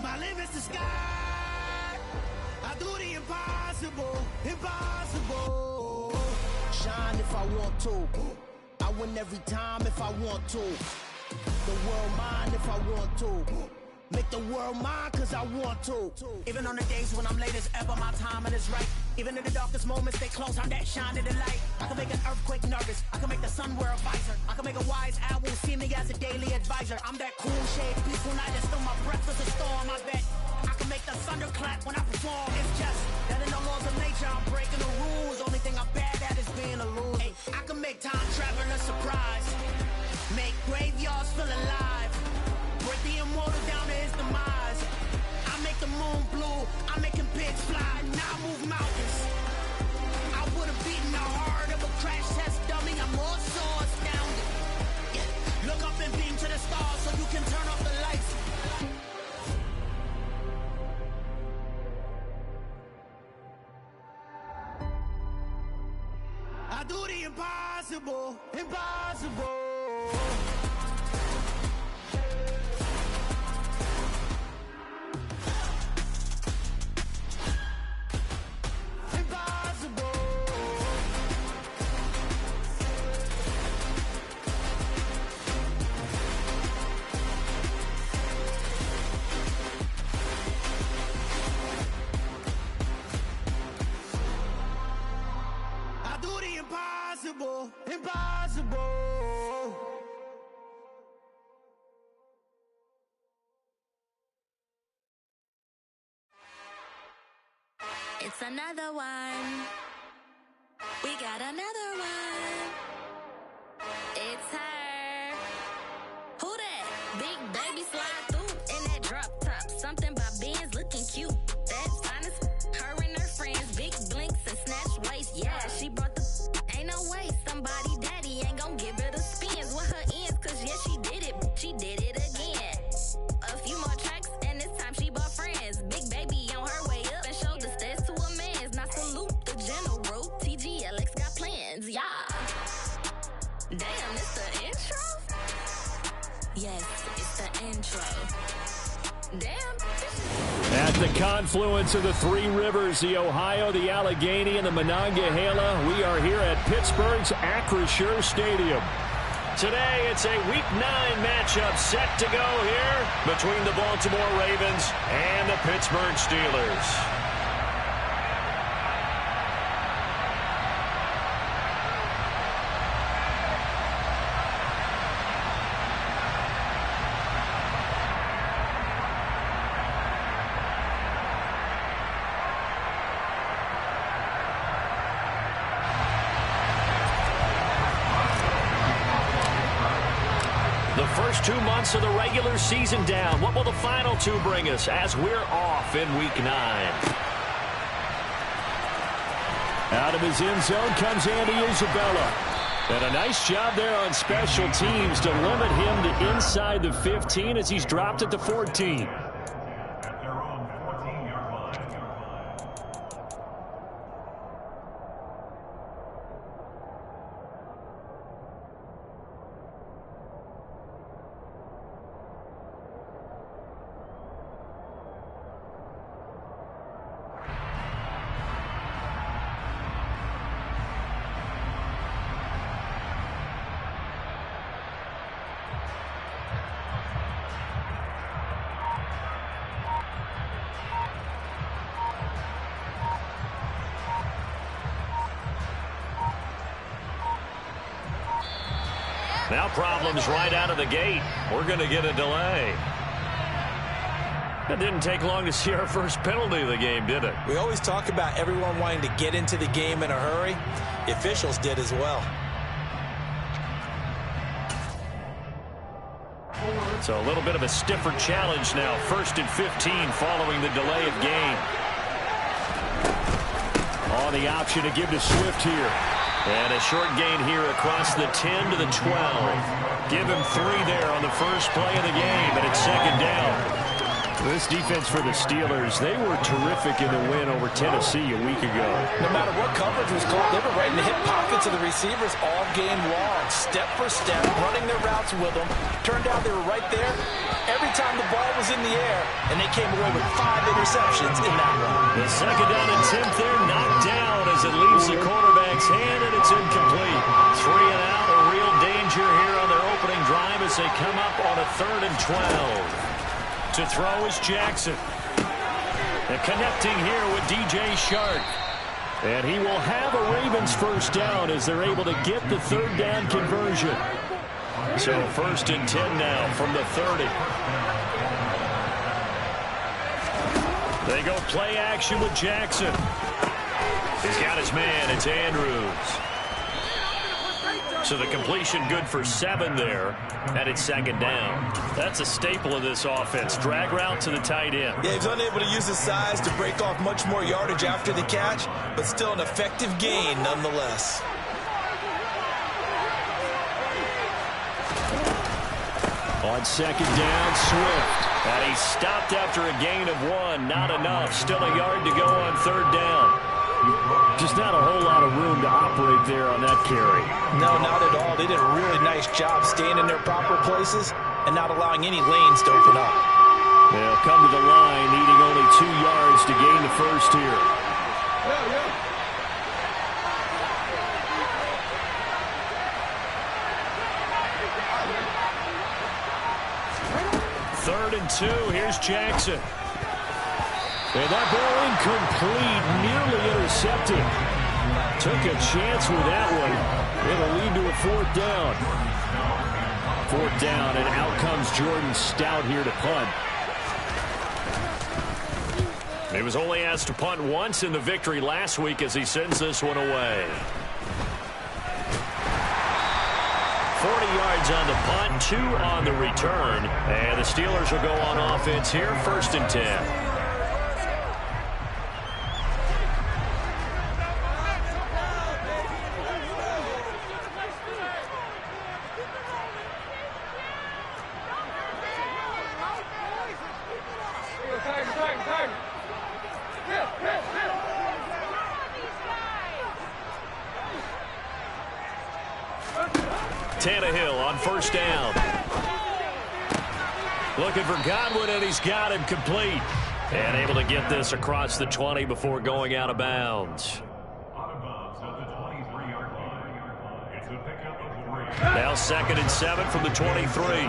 My limit's the sky. I do the impossible, impossible. Shine if I want to. I win every time if I want to. The world mine if I want to. Make the world mine cause I want to. Even on the days when I'm late as ever, my timing is right. Even in the darkest moments, stay close, I'm that shine of the light. I can make an earthquake nervous, I can make the sun wear a visor. I can make a wise owl see me as a daily advisor. I'm that cool shade, peaceful night, and still my breath is a storm, I bet. I can make the thunder clap when I perform. It's just that in the laws of nature, I'm breaking the rules. Only thing I'm bad at is being a loser. Hey, I can make time travel a surprise. Make graveyards feel alive. Break the immortal down to his demise. I make the moon blue, I'm making pigs fly. Now I move mountains. I would've beaten the heart of a crash test dummy. I'm more so astounded. Yeah. Look up and beam to the stars so you can turn off the lights. I do the impossible, impossible. Impossible, impossible. It's another one. We got another one. It's her. Who that? Big baby slide through in that drop top. Something about Benz looking cute. That's honest. Her and her friends, big blinks and snatch waist. Yeah, she brought the. Ain't no way somebody daddy ain't gon' give her the spins with her ends. Cause yeah, she did it. She did it again. A few more tracks and this time she bought friends. Big baby on her way up and showed the stairs to a man's. Now salute the general. TGLX got plans, yeah. Damn, it's the intro? Yes, it's the intro. Damn. At the confluence of the three rivers, the Ohio, the Allegheny, and the Monongahela, we are here at Pittsburgh's Acrisure Stadium. Today, it's a Week 9 matchup set to go here between the Baltimore Ravens and the Pittsburgh Steelers. First 2 months of the regular season down. What will the final two bring us as we're off in Week 9? Out of his end zone comes Andy Isabella. And a nice job there on special teams to limit him to inside the 15 as he's dropped at the 14. Now problems right out of the gate. We're going to get a delay. It didn't take long to see our first penalty of the game, did it? We always talk about everyone wanting to get into the game in a hurry. The officials did as well. So a little bit of a stiffer challenge now. 1st and 15 following the delay of game. Oh, the option to give to Swift here. And a short gain here across the 10 to the 12. Give him 3 there on the first play of the game, and it's 2nd down. This defense for the Steelers, they were terrific in the win over Tennessee a week ago. No matter what coverage was called, they were right in the hip pockets of the receivers all game long. Step for step, running their routes with them. Turned out they were right there every time the ball was in the air, and they came away with 5 interceptions in that one. The second down attempt there knocked down as it leaves the quarterback's hand, and it's incomplete. 3 and out, a real danger here on their opening drive as they come up on a 3rd and 12. To throw is Jackson. And connecting here with DJ Shark. And he will have a Ravens first down as they're able to get the 3rd down conversion. So 1st and 10 now from the 30. They go play action with Jackson. He's got his man. It's Andrews. So the completion good for 7 there. And it's 2nd down. That's a staple of this offense. Drag route to the tight end. Yeah, he's unable to use his size to break off much more yardage after the catch, but still an effective gain nonetheless. On 2nd down, Swift. And he stopped after a gain of 1. Not enough. Still a yard to go on 3rd down. Just not a whole lot of room to operate there on that carry. No, not at all. They did a really nice job staying in their proper places and not allowing any lanes to open up. They'll come to the line, needing only 2 yards to gain the first here. Third and 2. Here's Jackson. And that ball incomplete, nearly intercepted. Took a chance with that one. It'll lead to a 4th down. 4th down, and out comes Jordan Stout here to punt. He was only asked to punt once in the victory last week as he sends this one away. 40 yards on the punt, 2 on the return. And the Steelers will go on offense here, 1st and 10. Tannehill on 1st down. Looking for Godwin, and he's got him complete. And able to get this across the 20 before going out of bounds. Now 2nd and 7 from the 23.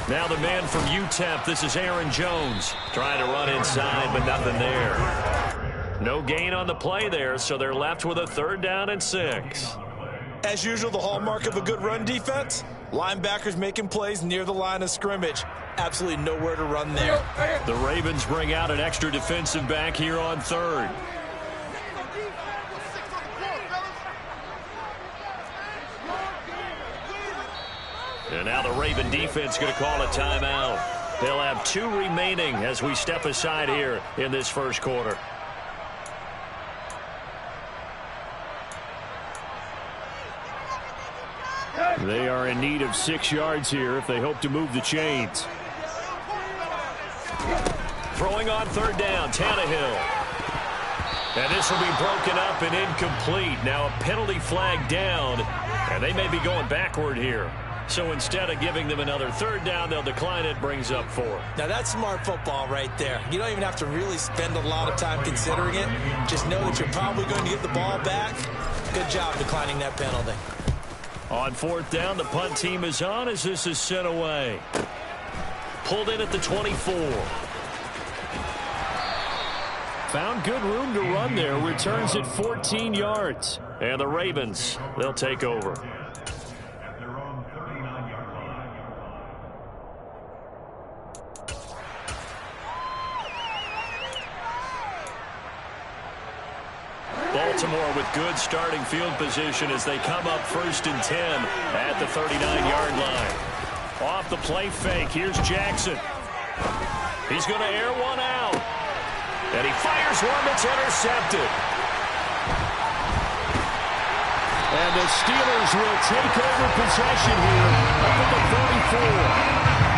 Now the man from UTEP, this is Aaron Jones. Trying to run inside, but nothing there. No gain on the play there, so they're left with a 3rd down and 6. As usual, the hallmark of a good run defense, linebackers making plays near the line of scrimmage. Absolutely nowhere to run there. The Ravens bring out an extra defensive back here on 3rd. And now the Raven defense going to call a timeout. They'll have 2 remaining as we step aside here in this 1st quarter. They are in need of 6 yards here if they hope to move the chains. Throwing on 3rd down, Tannehill. And this will be broken up and incomplete. Now a penalty flag down, and they may be going backward here. So instead of giving them another 3rd down, they'll decline it, brings up 4. Now that's smart football right there. You don't even have to really spend a lot of time considering it. Just know that you're probably going to get the ball back. Good job declining that penalty. On 4th down, the punt team is on as this is sent away. Pulled in at the 24. Found good room to run there. Returns at 14 yards. And the Ravens, they'll take over. Baltimore with good starting field position as they come up 1st and 10 at the 39-yard line. Off the play fake, here's Jackson. He's going to air one out. And he fires one that's intercepted. And the Steelers will take over possession here up at the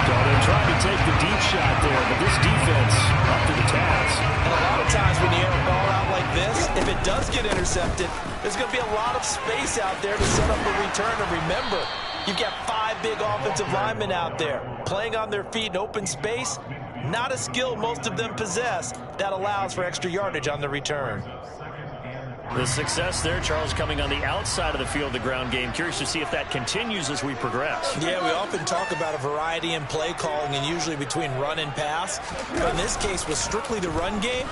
44. So they're trying to take the deep shot there, but this defense up to the task. And a lot of times when you air a ball out like this, if it does get intercepted, there's going to be a lot of space out there to set up a return. And remember, you've got 5 big offensive linemen out there playing on their feet in open space. Not a skill most of them possess. That allows for extra yardage on the return. The success there, Charles, coming on the outside of the field, the ground game. Curious to see if that continues as we progress. Yeah, we often talk about a variety in play calling and usually between run and pass. But in this case, with strictly the run game,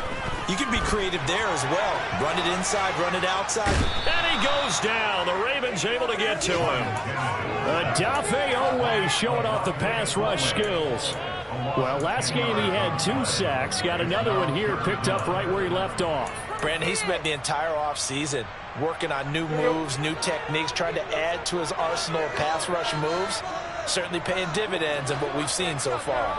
you can be creative there as well. Run it inside, run it outside. And he goes down. The Ravens able to get to him. Odafe Oweh showing off the pass rush skills. Well, last game he had 2 sacks. Got another one here, picked up right where he left off. Brandon, he spent the entire offseason working on new moves, new techniques, trying to add to his arsenal of pass rush moves. Certainly paying dividends in what we've seen so far.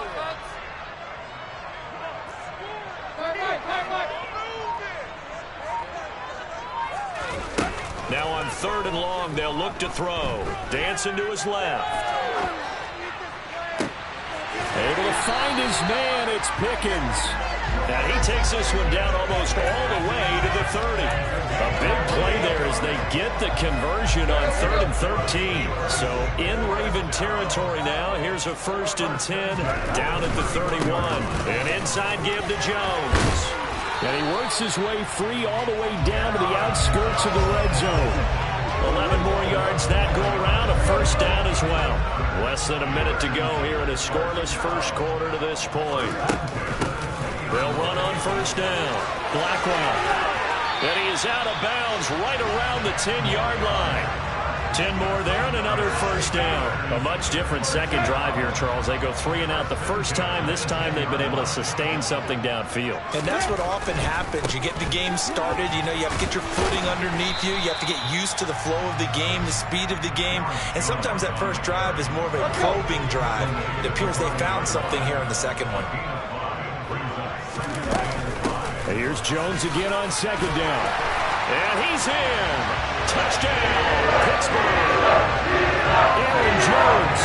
Now on 3rd and long, they'll look to throw. Dancing to his left. Able to find his man, it's Pickens. And he takes this one down almost all the way to the 30. A big play there as they get the conversion on 3rd and 13. So in Raven territory now, here's a 1st and 10 down at the 31. An inside give to Jones. And he works his way free all the way down to the outskirts of the red zone. 11 more yards that go around, a 1st down as well. Less than a minute to go here in a scoreless 1st quarter to this point. They'll run on 1st down. Blackwell. And he is out of bounds right around the 10-yard line. 10 more there and another 1st down. A much different second drive here, Charles. They go 3 and out the first time. This time they've been able to sustain something downfield. And that's what often happens. You get the game started. You know, you have to get your footing underneath you. You have to get used to the flow of the game, the speed of the game. And sometimes that first drive is more of a probing drive. It appears they found something here in the second one. And here's Jones again on 2nd down. And he's in. Touchdown, Pittsburgh. Aaron Jones,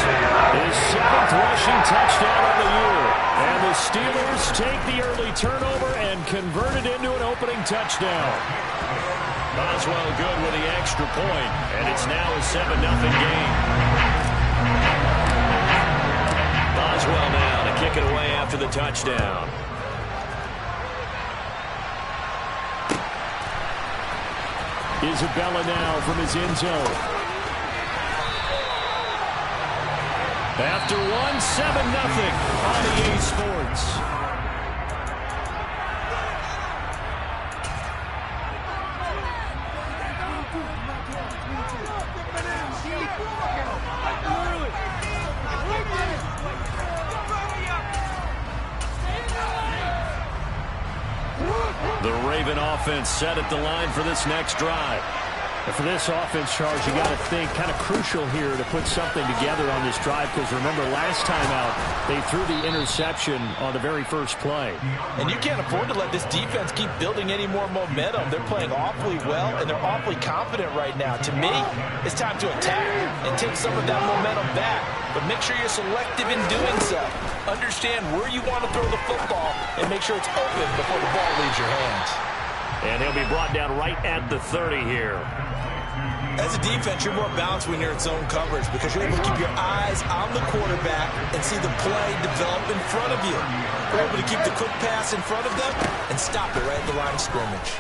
his 7th rushing touchdown of the year. And the Steelers take the early turnover and convert it into an opening touchdown. Boswell good with the extra point, and it's now a 7-0 game. Boswell now to kick it away after the touchdown. Isabella now from his end zone. After 1, 7-0 on EA Sports. The Raven offense set at the line for this next drive. And for this offense, Charles, you got to think kind of crucial here to put something together on this drive, because remember last time out they threw the interception on the very first play. And you can't afford to let this defense keep building any more momentum. They're playing awfully well, and they're awfully confident right now. To me, it's time to attack and take some of that momentum back. But make sure you're selective in doing so. Understand where you want to throw the football and make sure it's open before the ball leaves your hands. And he'll be brought down right at the 30 here. As a defense, you're more balanced when you're in zone coverage because you're able to keep your eyes on the quarterback and see the play develop in front of you. You're able to keep the quick pass in front of them and stop it right at the line of scrimmage.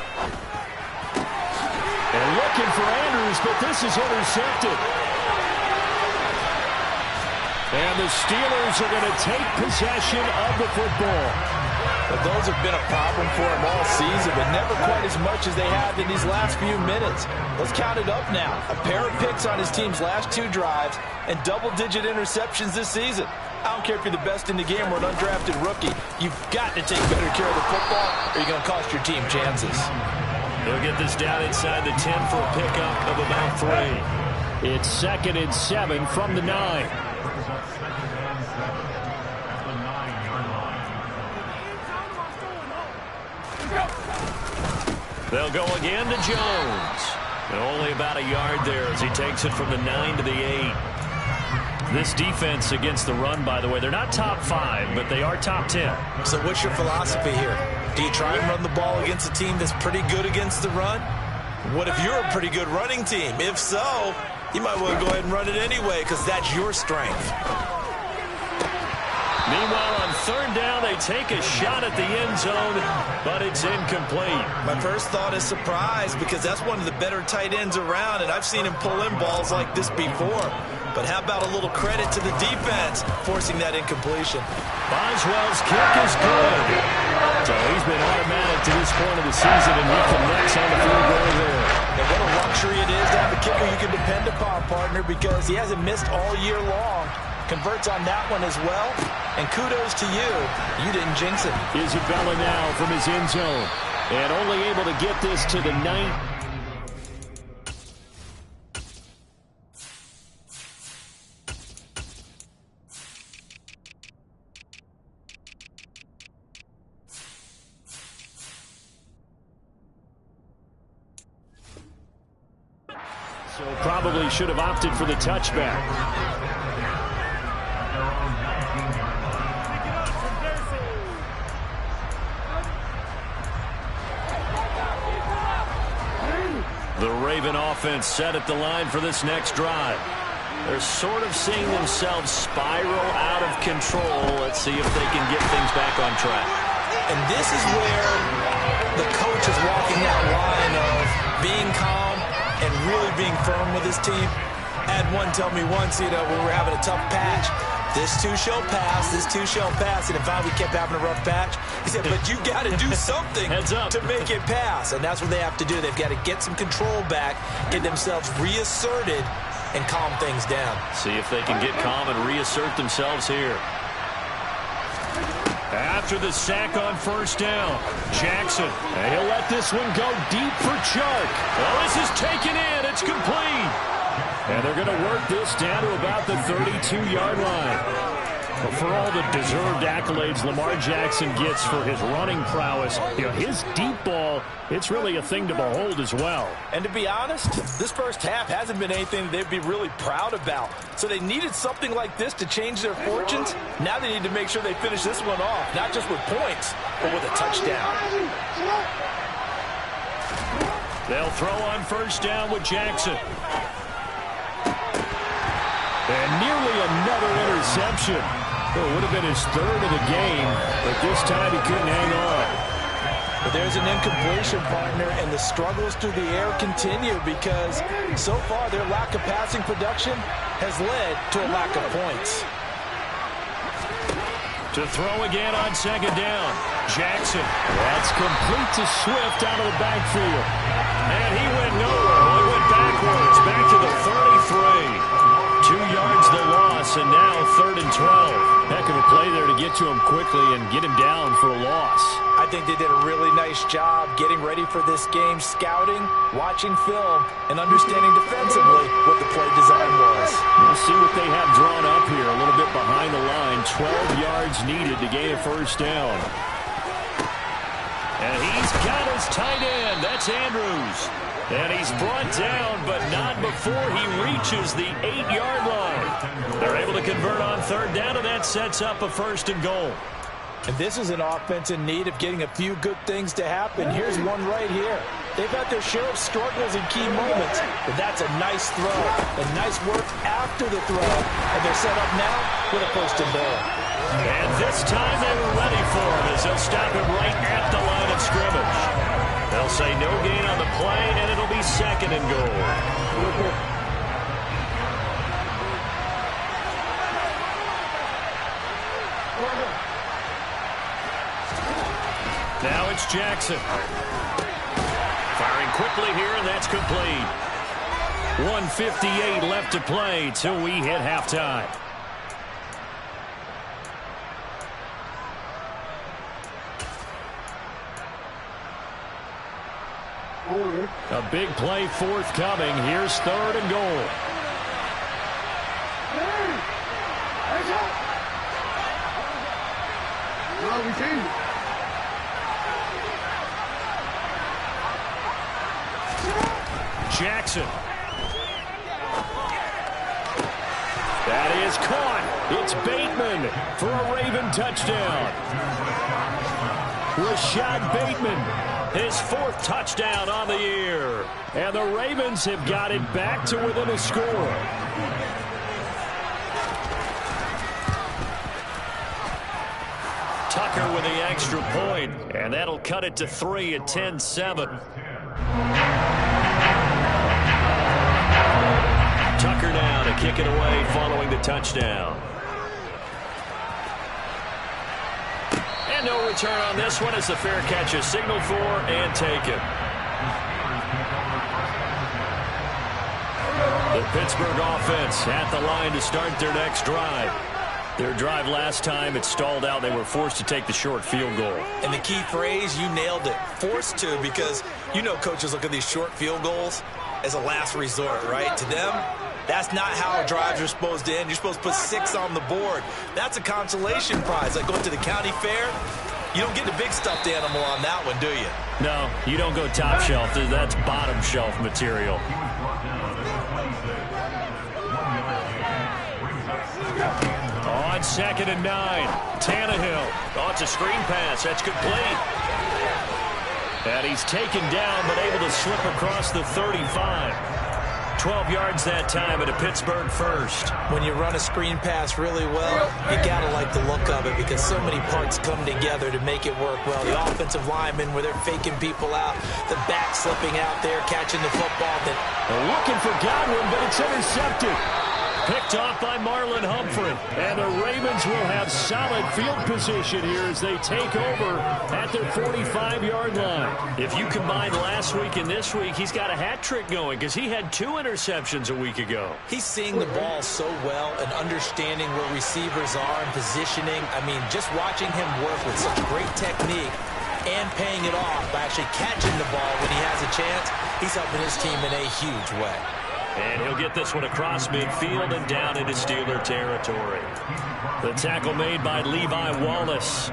And looking for Andrews, but this is intercepted. And the Steelers are going to take possession of the football. But those have been a problem for them all season, but never quite as much as they have in these last few minutes. Let's count it up now. A pair of picks on his team's last 2 drives and double-digit interceptions this season. I don't care if you're the best in the game or an undrafted rookie. You've got to take better care of the football or you're going to cost your team chances. They'll get this down inside the 10 for a pickup of about 3. It's 2nd and 7 from the 9. They'll go again to Jones. And only about a yard there as he takes it from the 9 to the 8. This defense against the run, by the way, they're not top 5, but they are top 10. So what's your philosophy here? Do you try and run the ball against a team that's pretty good against the run? What if you're a pretty good running team? If so, you might want to go ahead and run it anyway because that's your strength. Meanwhile, on third down, they take a shot at the end zone, but it's incomplete. My first thought is surprise because that's one of the better tight ends around, and I've seen him pull in balls like this before. But how about a little credit to the defense forcing that incompletion? Boswell's kick is good. So he's been automatic to this point of the season, and he connects on the field goal there. And what a luxury it is to have a kicker you can depend upon, partner, because he hasn't missed all year long. Converts on that one as well. And kudos to you. You didn't jinx it. Isabella now from his end zone. And only able to get this to the 9. So probably should have opted for the touchback. The Raven offense set at the line for this next drive. They're sort of seeing themselves spiral out of control. Let's see if they can get things back on track. And this is where the coach is walking that line of being calm and really being firm with his team. I had one tell me once, when we were having a tough patch, this too shall pass, this too shall pass. And if we kept having a rough patch, he said, but you got to do something to make it pass. And that's what they have to do. They've got to get some control back, get themselves reasserted, and calm things down. See if they can get calm and reassert themselves here. After the sack on first down, Jackson, and he'll let this one go deep for Chark. Well, this is taken in. It's complete. And they're going to work this down to about the 32-yard line. But for all the deserved accolades Lamar Jackson gets for his running prowess, his deep ball, it's really a thing to behold as well. And to be honest, this first half hasn't been anything they'd be really proud about. So they needed something like this to change their fortunes. Now they need to make sure they finish this one off, not just with points, but with a touchdown. They'll throw on first down with Jackson. And nearly another interception. It would have been his third of the game, but this time he couldn't hang on. But there's an incompletion, partner, and the struggles through the air continue because so far their lack of passing production has led to a lack of points. To throw again on second down, Jackson. That's complete to Swift out of the backfield. And he went nowhere. Well, he went backwards, back to the 33. 2 yards the loss, and now 3rd and 12. Heck of a play there to get to him quickly and get him down for a loss. I think they did a really nice job getting ready for this game, scouting, watching film, and understanding defensively what the play design was. We'll see what they have drawn up here, a little bit behind the line. 12 yards needed to gain a first down. And he's got his tight end. That's Andrews. And he's brought down, but not before he reaches the 8-yard line. They're able to convert on third down, and that sets up a 1st and goal. And this is an offense in need of getting a few good things to happen. Here's one right here. They've had their share of struggles in key moments, but that's a nice throw. And nice work after the throw. And they're set up now with a 1st and goal. And this time they were ready for him as they'll stop him right at the line of scrimmage. They'll say no gain on the play, and it'll be 2nd and goal. Now it's Jackson. Firing quickly here, and that's complete. 1:58 left to play till we hit halftime. A big play forthcoming. Here's 3rd and goal. Jackson. That is caught. It's Bateman for a Raven touchdown. Rashad Bateman, his 4th touchdown on the year. And the Ravens have got it back to within a score. Tucker with the extra point, and that'll cut it to 3 at 10-7. Tucker now to kick it away following the touchdown. And no return on this one as the fair catch is signaled for and taken. The Pittsburgh offense at the line to start their next drive. Their drive last time, it stalled out. They were forced to take the short field goal. And the key phrase, you nailed it, forced to, because you know coaches look at these short field goals as a last resort, right? To them, that's not how drives are supposed to end. You're supposed to put 6 on the board. That's a consolation prize. Like going to the county fair, you don't get the big stuffed animal on that one, do you? No, you don't go top shelf. That's bottom shelf material. On 2nd and 9, Tannehill. Oh, it's a screen pass. That's complete. And he's taken down, but able to slip across the 35. 12 yards that time at a Pittsburgh first. When you run a screen pass really well, you got to like the look of it because so many parts come together to make it work well. The offensive linemen where they're faking people out, the back slipping out there, catching the football. They're looking for Godwin, but it's intercepted. Picked off by Marlon Humphrey. And the Ravens will have solid field position here as they take over at their 45-yard line. If you combine last week and this week, he's got a hat trick going because he had 2 interceptions a week ago. He's seeing the ball so well and understanding where receivers are and positioning. I mean, just watching him work with such great technique and paying it off by actually catching the ball when he has a chance, he's helping his team in a huge way. And he'll get this one across midfield and down into Steeler territory. The tackle made by Levi Wallace.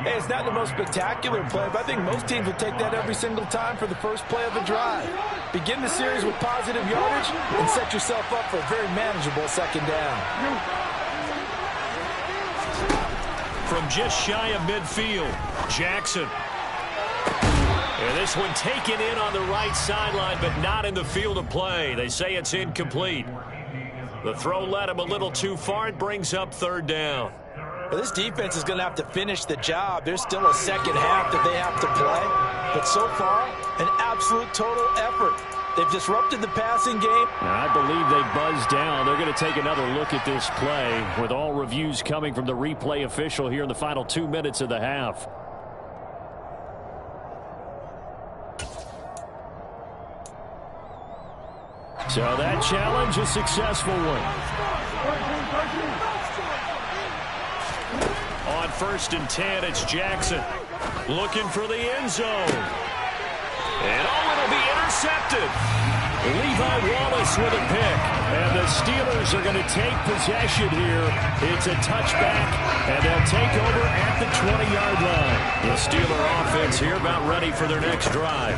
Hey, it's not the most spectacular play, but I think most teams will take that every single time for the first play of the drive. Begin the series with positive yardage and set yourself up for a very manageable 2nd down. From just shy of midfield, Jackson. And this one taken in on the right sideline, but not in the field of play. They say it's incomplete. The throw led him a little too far. It brings up 3rd down. Well, this defense is going to have to finish the job. There's still a 2nd half that they have to play. But so far, an absolute total effort. They've disrupted the passing game. I believe they buzzed down. They're going to take another look at this play with all reviews coming from the replay official here in the final 2 minutes of the half. So that challenge, a successful one. On 1st and 10, it's Jackson looking for the end zone. And it'll be intercepted. Levi Wallace with a pick. And the Steelers are going to take possession here. It's a touchback, and they'll take over at the 20-yard line. The Steeler offense here about ready for their next drive.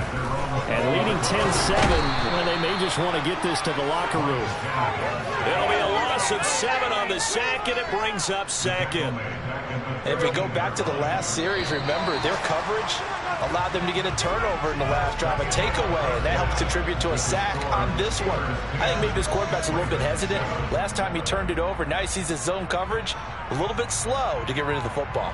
And leading 10-7, well, they may just want to get this to the locker room. It'll be a loss of 7 on the sack, and it brings up 2nd. And if we go back to the last series, remember, their coverage allowed them to get a turnover in the last drive, a takeaway, and that helps contribute to a sack on this one. I think maybe this quarterback's a little bit hesitant. Last time he turned it over, now he sees his zone coverage a little bit slow to get rid of the football.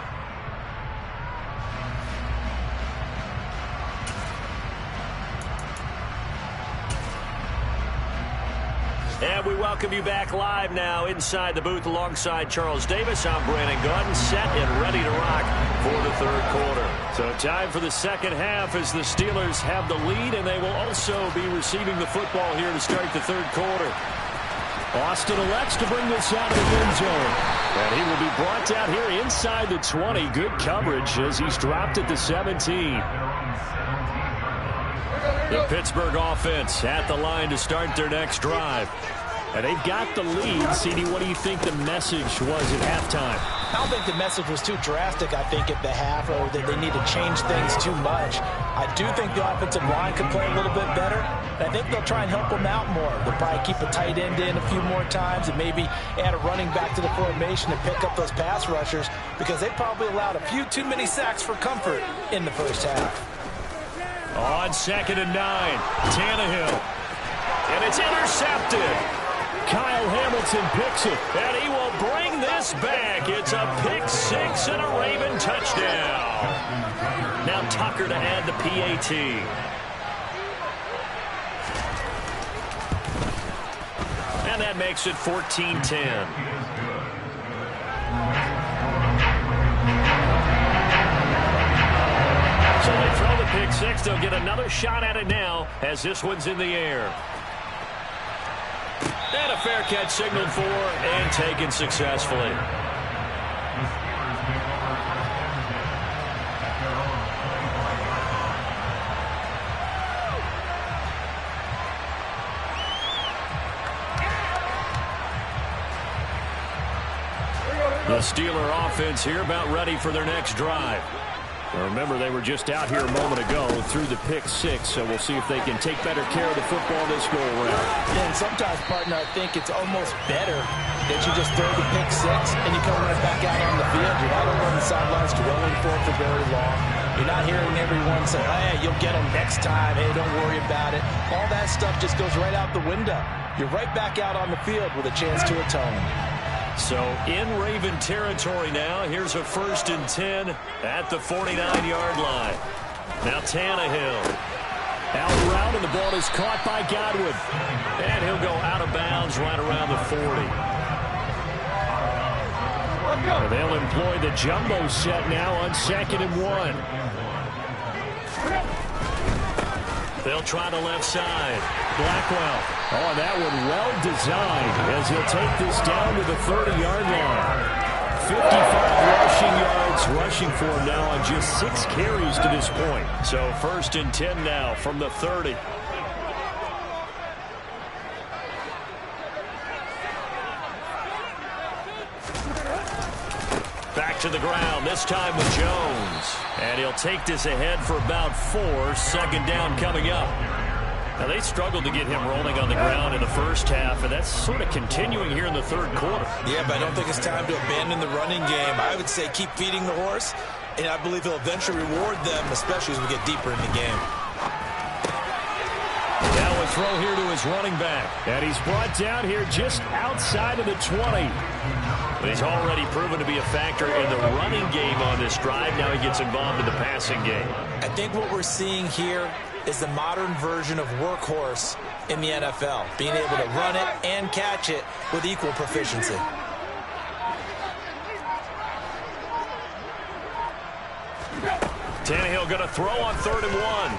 And we welcome you back live now inside the booth alongside Charles Davis. I'm Brandon Gaudin, set and ready to rock for the 3rd quarter. So time for the 2nd half as the Steelers have the lead, and they will also be receiving the football here to start the 3rd quarter. Austin elects to bring this out of the end zone. And he will be brought down here inside the 20. Good coverage as he's dropped at the 17. The Pittsburgh offense at the line to start their next drive. And they've got the lead. CD, what do you think the message was at halftime? I don't think the message was too drastic, I think, at the half, or that they need to change things too much. I do think the offensive line could play a little bit better. And I think they'll try and help them out more. They'll probably keep a tight end in a few more times and maybe add a running back to the formation to pick up those pass rushers, because they probably allowed a few too many sacks for comfort in the first half. On 2nd and 9, Tannehill. And it's intercepted. Kyle Hamilton picks it, and he will bring this back. It's a pick six and a Raven touchdown. Now Tucker to add the PAT. And that makes it 14-10. So they throw the pick six. They'll get another shot at it now as this one's in the air. And a fair catch signaled for and taken successfully. The Steeler offense here about ready for their next drive. Remember, they were just out here a moment ago through the pick six, so we'll see if they can take better care of the football this go-around. Yeah, and sometimes, partner, I think it's almost better that you just throw the pick six and you come right back out on the field. You're not over on the sidelines dwelling for it for very long. You're not hearing everyone say, hey, you'll get them next time. Hey, don't worry about it. All that stuff just goes right out the window. You're right back out on the field with a chance to atone. So in Raven territory now. Here's a 1st and 10 at the 49-yard line. Now Tannehill. Out route, and the ball is caught by Godwin. And he'll go out of bounds right around the 40. And they'll employ the jumbo set now on 2nd and 1. They'll try the left side. Blackwell. Oh, that one well designed as he'll take this down to the 30-yard line. 55 rushing for him now on just 6 carries to this point. So 1st and 10 now from the 30. Back to the ground, this time with Jones. And he'll take this ahead for about 4. 2nd down coming up. Now, they struggled to get him rolling on the ground in the first half, and that's sort of continuing here in the 3rd quarter. Yeah, but I don't think it's time to abandon the running game. I would say keep feeding the horse, and I believe he'll eventually reward them, especially as we get deeper in the game. Now a throw here to his running back, and he's brought down here just outside of the 20. He's already proven to be a factor in the running game on this drive. Now he gets involved in the passing game. I think what we're seeing here is the modern version of workhorse in the NFL, being able to run it and catch it with equal proficiency. Tannehill going to throw on 3rd and 1.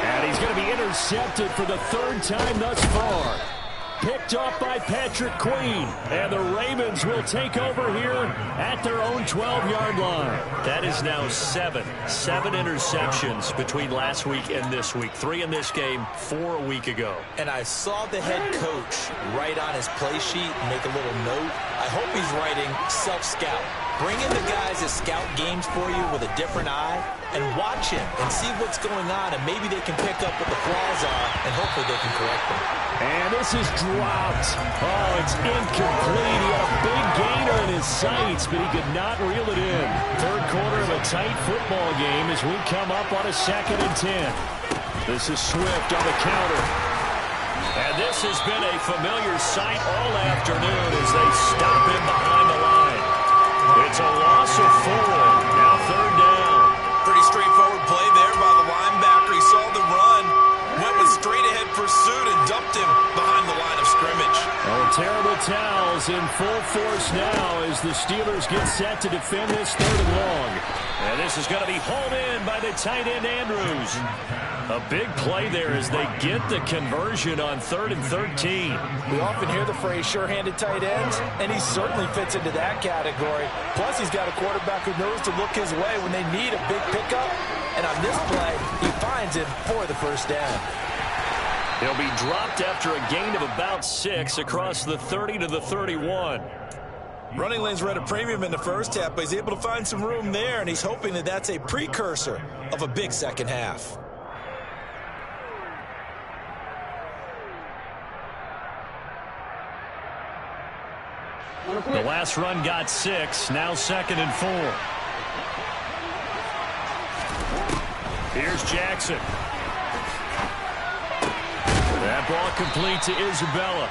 And he's going to be intercepted for the 3rd time thus far. Picked off by Patrick Queen. And the Ravens will take over here at their own 12-yard line. That is now 7 interceptions between last week and this week. 3 in this game, 4 a week ago. And I saw the head coach write on his play sheet, make a little note. I hope he's writing self-scout. Bring in the guys that scout games for you with a different eye and watch him and see what's going on, and maybe they can pick up what the flaws are, and hopefully they can correct them. And this is dropped. Oh, it's incomplete. He had a big gainer in his sights, but he could not reel it in. 3rd quarter of a tight football game as we come up on a 2nd and 10. This is Swift on the counter. And this has been a familiar sight all afternoon as they stop him behind the line. It's a loss of 4. Now 3rd down. Pretty straightforward play there by the linebacker. He saw the run, went with straight-ahead pursuit, and dumped him behind the line of scrimmage. Oh, terrible towels in full force now as the Steelers get set to defend this 3rd and long. And this is going to be hauled in by the tight end Andrews. A big play there as they get the conversion on 3rd and 13. We often hear the phrase sure-handed tight ends, and he certainly fits into that category. Plus, he's got a quarterback who knows to look his way when they need a big pickup. And on this play, he finds him for the 1st down. He'll be dropped after a gain of about 6 across the 30 to the 31. Running lanes were at a premium in the first half, but he's able to find some room there, and he's hoping that that's a precursor of a big second half. The last run got 6, now 2nd and 4. Here's Jackson. That ball complete to Isabella.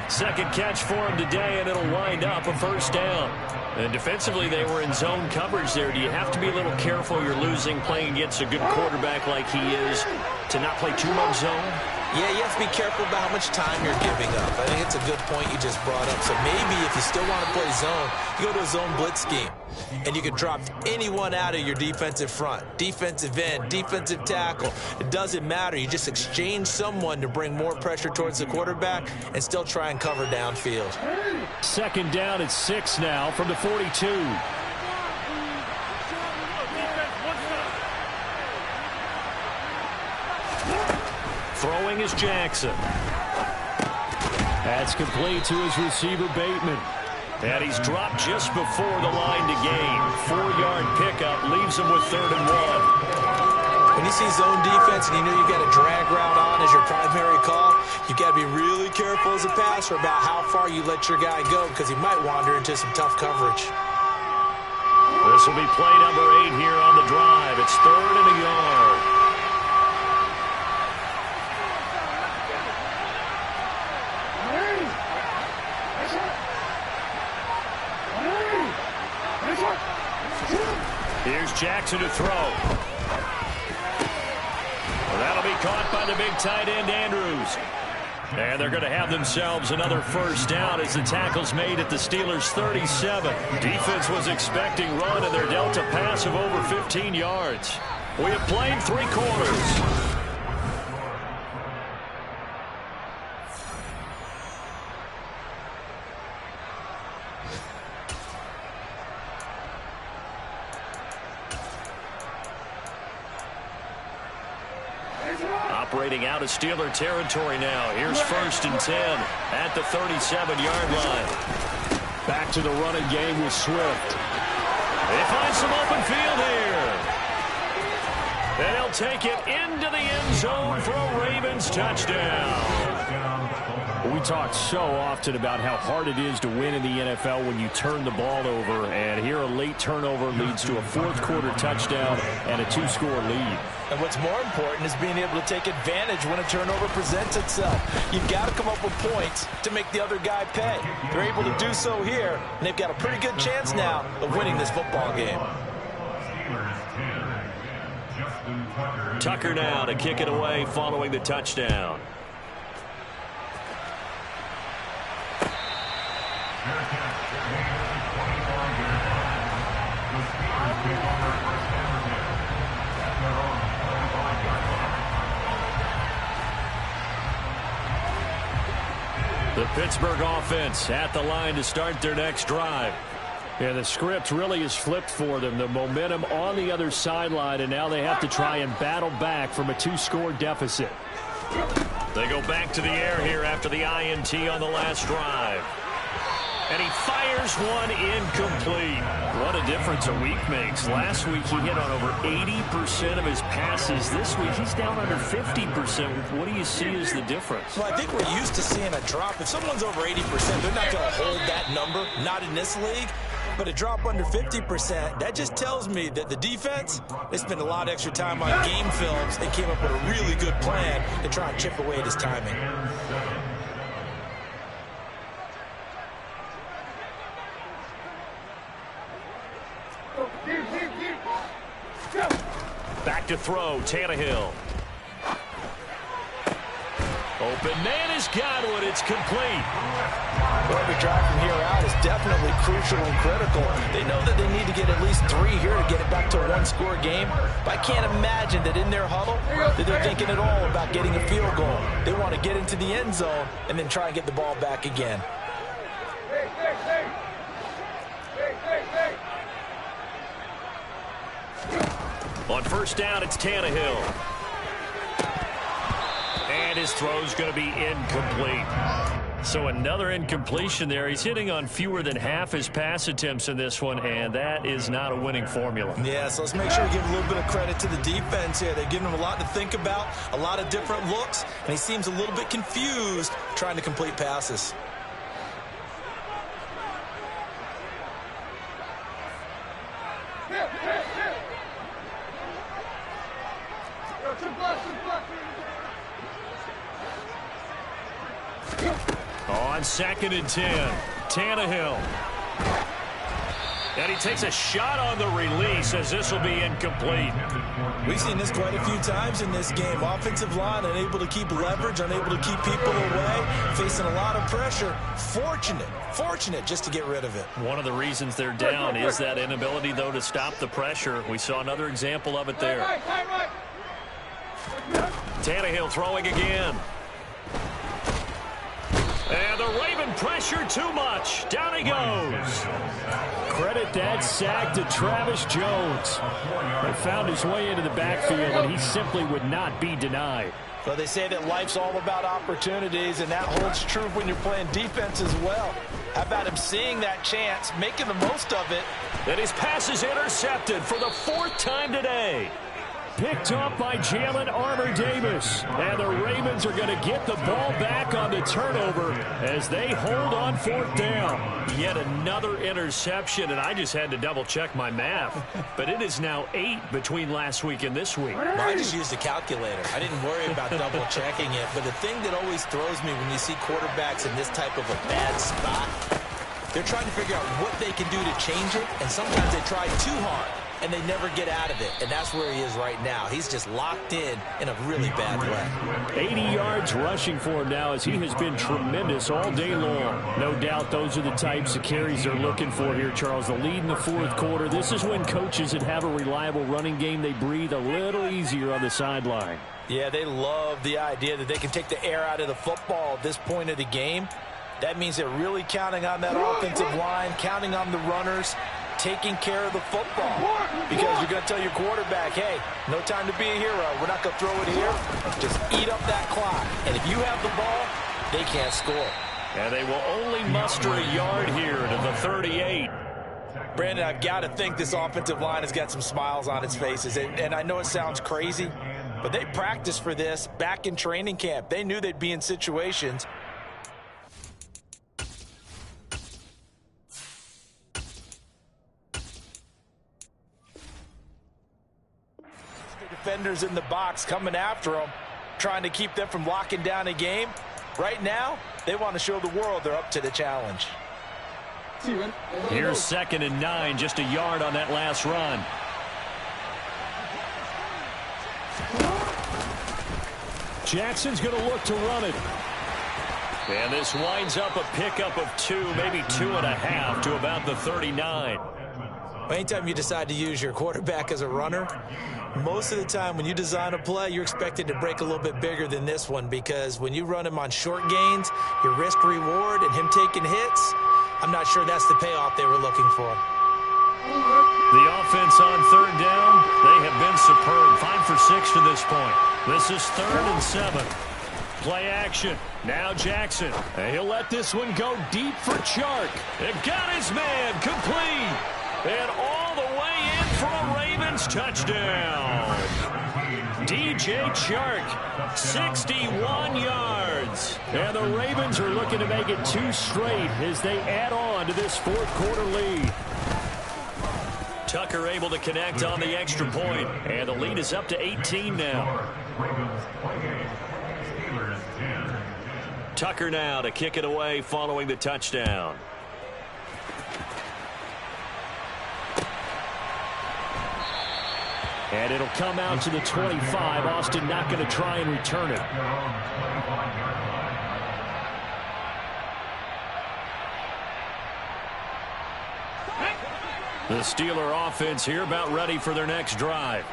Second catch for him today, and it'll wind up a first down. And defensively, they were in zone coverage there. Do you have to be a little careful? You're losing playing against a good quarterback like he is to not play too much zone? Yeah, you have to be careful about how much time you're giving up. I think it's a good point you just brought up. So maybe if you still want to play zone, you go to a zone blitz scheme. And you can drop anyone out of your defensive front. Defensive end, defensive tackle. It doesn't matter. You just exchange someone to bring more pressure towards the quarterback and still try and cover downfield. Second down at 6 now from the 42. Throwing is Jackson. That's complete to his receiver, Bateman. And he's dropped just before the line to gain. 4-yard pickup leaves him with 3rd and 1. When you see zone defense and you know you've got a drag route on as your primary call, you've got to be really careful as a passer about how far you let your guy go because he might wander into some tough coverage. This will be play number 8 here on the drive. It's 3rd and a yard. Here's Jackson to throw. Well, that'll be caught by the big tight end, Andrews. And they're going to have themselves another first down as the tackle's made at the Steelers' 37. Defense was expecting run, and they're dealt a pass of over 15 yards. We have played 3 quarters. Operating out of Steeler territory now. Here's 1st and 10 at the 37-yard line. Back to the running game with Swift. They find some open field here. And they'll take it into the end zone for a Ravens touchdown. We talk so often about how hard it is to win in the NFL when you turn the ball over. And here a late turnover leads to a 4th quarter touchdown and a 2-score lead. And what's more important is being able to take advantage when a turnover presents itself. You've got to come up with points to make the other guy pay. They're able to do so here, and they've got a pretty good chance now of winning this football game. Tucker now to kick it away following the touchdown. The Pittsburgh offense at the line to start their next drive. Yeah, the script really is flipped for them. The momentum on the other sideline, and now they have to try and battle back from a 2-score deficit. They go back to the air here after the INT on the last drive. And he fires one incomplete. What a difference a week makes. Last week he hit on over 80% of his passes. This week he's down under 50%. What do you see as the difference? Well, I think we're used to seeing a drop. If someone's over 80%, they're not going to hold that number. Not in this league. But a drop under 50%, that just tells me that the defense, they spent a lot of extra time on game films and came up with a really good plan to try and chip away at his timing. Back to throw, Tannehill. Open man has got one. It's complete. Every drive from here out is definitely crucial and critical. They know that they need to get at least 3 here to get it back to a 1-score game. But I can't imagine that in their huddle that they're thinking at all about getting a field goal. They want to get into the end zone and then try and get the ball back again. On first down, it's Tannehill. And his throw's going to be incomplete. So another incompletion there. He's hitting on fewer than half his pass attempts in this one, and that is not a winning formula. Yeah, so let's make sure we give a little bit of credit to the defense here. They're giving him a lot to think about, a lot of different looks, and he seems a little bit confused trying to complete passes. On 2nd and 10, Tannehill. And he takes a shot on the release as this will be incomplete. We've seen this quite a few times in this game. Offensive line unable to keep leverage, unable to keep people away, facing a lot of pressure. Fortunate just to get rid of it. One of the reasons they're down is that inability, though, to stop the pressure. We saw another example of it there. Tannehill throwing again. And the Raven pressure too much. Down he goes. Credit that sack to Travis Jones. He found his way into the backfield, and he simply would not be denied. Well, they say that life's all about opportunities, and that holds true when you're playing defense as well. How about him seeing that chance, making the most of it? And his pass is intercepted for the 4th time today. Picked up by Jalen Armour-Davis. And the Ravens are going to get the ball back on the turnover as they hold on 4th down. Yet another interception, and I just had to double-check my math. But it is now 8 between last week and this week. Well, I just used a calculator. I didn't worry about double-checking it. But the thing that always throws me when you see quarterbacks in this type of a bad spot, they're trying to figure out what they can do to change it, and sometimes they try too hard, and they never get out of it. And that's where he is right now. He's just locked in a really bad way. 80 yards rushing for him now as he has been tremendous all day long. No doubt those are the types of carries they're looking for here, Charles. The lead in the 4th quarter. This is when coaches that have a reliable running game, they breathe a little easier on the sideline. Yeah, they love the idea that they can take the air out of the football at this point of the game. That means they're really counting on that offensive line, counting on the runners, taking care of the football. Because you're going to tell your quarterback, hey, no time to be a hero. We're not going to throw it here. Just eat up that clock. And if you have the ball, they can't score. And they will only muster a yard here to the 38. Brandon, I've got to think this offensive line has got some smiles on its faces. And I know it sounds crazy, but they practiced for this back in training camp. They knew they'd be in situations. Defenders in the box coming after them, trying to keep them from locking down a game. Right now, they want to show the world they're up to the challenge. Here's 2nd and 9, just a yard on that last run. Jackson's going to look to run it. And this winds up a pickup of 2, maybe 2.5 to about the 39. Anytime you decide to use your quarterback as a runner, most of the time when you design a play, you're expected to break a little bit bigger than this one, because when you run him on short gains, your risk reward and him taking hits, I'm not sure that's the payoff they were looking for. The offense on 3rd down, they have been superb. 5 for 6 to this point. This is 3rd and 7. Play action. Now Jackson. And he'll let this one go deep for Chark. It got his man complete. And all the way in for a Ravens touchdown. DJ Chark, 61 yards. And the Ravens are looking to make it 2 straight as they add on to this 4th quarter lead. Tucker able to connect on the extra point. And the lead is up to 18 now. Tucker now to kick it away following the touchdown. And it'll come out to the 25. Austin not going to try and return it. The Steeler offense here about ready for their next drive.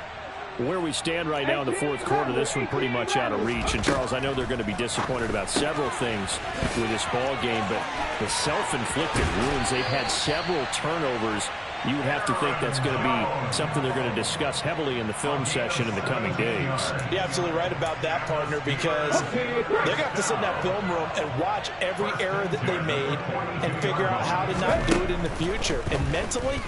Where we stand right now in the 4th quarter, this one pretty much out of reach. And, Charles, I know they're going to be disappointed about several things with this ball game, but the self-inflicted wounds, they've had several turnovers you would have to think that's going to be something they're going to discuss heavily in the film session in the coming days. You're absolutely right about that, partner, because they're going to have to sit in that film room and watch every error that they made and figure out how to not do it in the future. And mentally,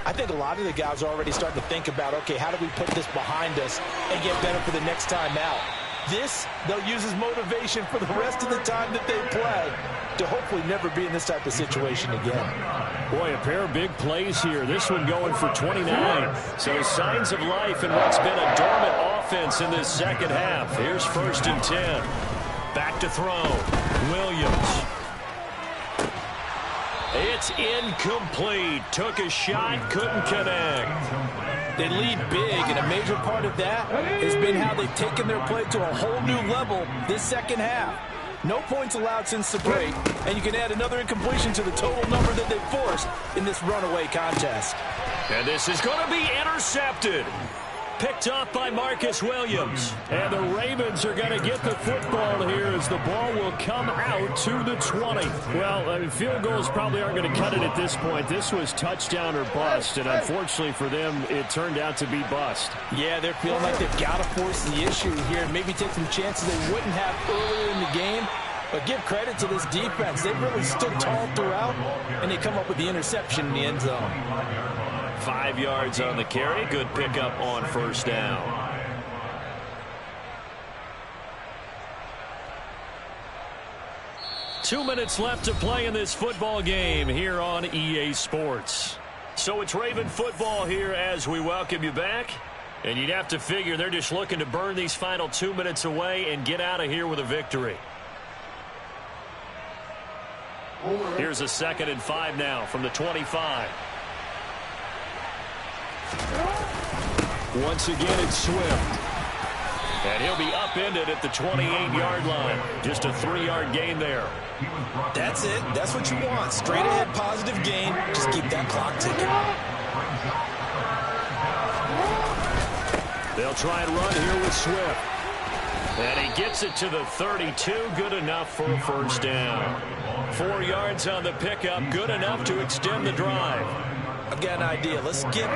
I think a lot of the guys are already starting to think about, okay, how do we put this behind us and get better for the next time out? This, they'll use as motivation for the rest of the time that they play to hopefully never be in this type of situation again. Boy, a pair of big plays here. This one going for 29. So signs of life in what's been a dormant offense in this second half. Here's 1st and 10. Back to throw. Williams. It's incomplete. Took a shot, couldn't connect. They lead big, and a major part of that has been how they've taken their play to a whole new level this second half. No points allowed since the break, and you can add another incompletion to the total number that they've forced in this runaway contest. And this is going to be intercepted. Picked off by Marcus Williams. And the Ravens are going to get the football here as the ball will come out to the 20. Well, field goals probably aren't going to cut it at this point. This was touchdown or bust, and unfortunately for them, it turned out to be bust. Yeah, they're feeling like they've got to force the issue here and maybe take some chances they wouldn't have earlier in the game. But give credit to this defense. They've really stood tall throughout, and they come up with the interception in the end zone. 5 yards on the carry. Good pickup on 1st down. Two minutes left to play in this football game here on EA Sports. So it's Raven football here as we welcome you back. And you'd have to figure they're just looking to burn these final 2 minutes away and get out of here with a victory. Here's a 2nd and 5 now from the 25. Once again, it's Swift. And he'll be upended at the 28-yard line. Just a 3-yard gain there. That's it. That's what you want. Straight ahead positive gain. Just keep that clock ticking. They'll try and run here with Swift. And he gets it to the 32. Good enough for a 1st down. 4 yards on the pickup. Good enough to extend the drive. I've got an idea. Let's skip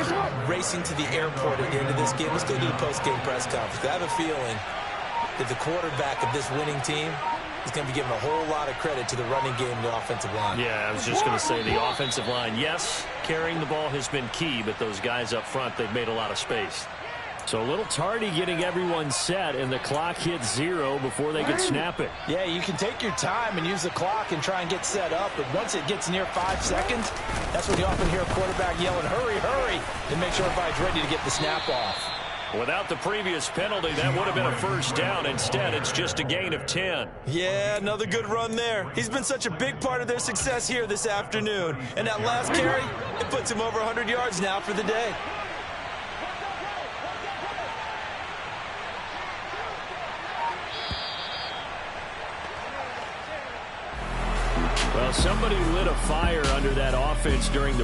racing to the airport at the end of this game. Let's go to the post-game press conference. I have a feeling that the quarterback of this winning team is going to be giving a whole lot of credit to the running game and the offensive line. Yeah, I was just going to say the offensive line. Yes, carrying the ball has been key, but those guys up front, they've made a lot of space. So a little tardy getting everyone set, and the clock hits 0 before they could snap it. Yeah, you can take your time and use the clock and try and get set up, but once it gets near 5 seconds, that's when you often hear a quarterback yelling, hurry, hurry, to make sure everybody's ready to get the snap off. Without the previous penalty, that would have been a 1st down. Instead, it's just a gain of 10. Yeah, another good run there. He's been such a big part of their success here this afternoon. And that last carry, it puts him over 100 yards now for the day. Well, somebody lit a fire under that offense during the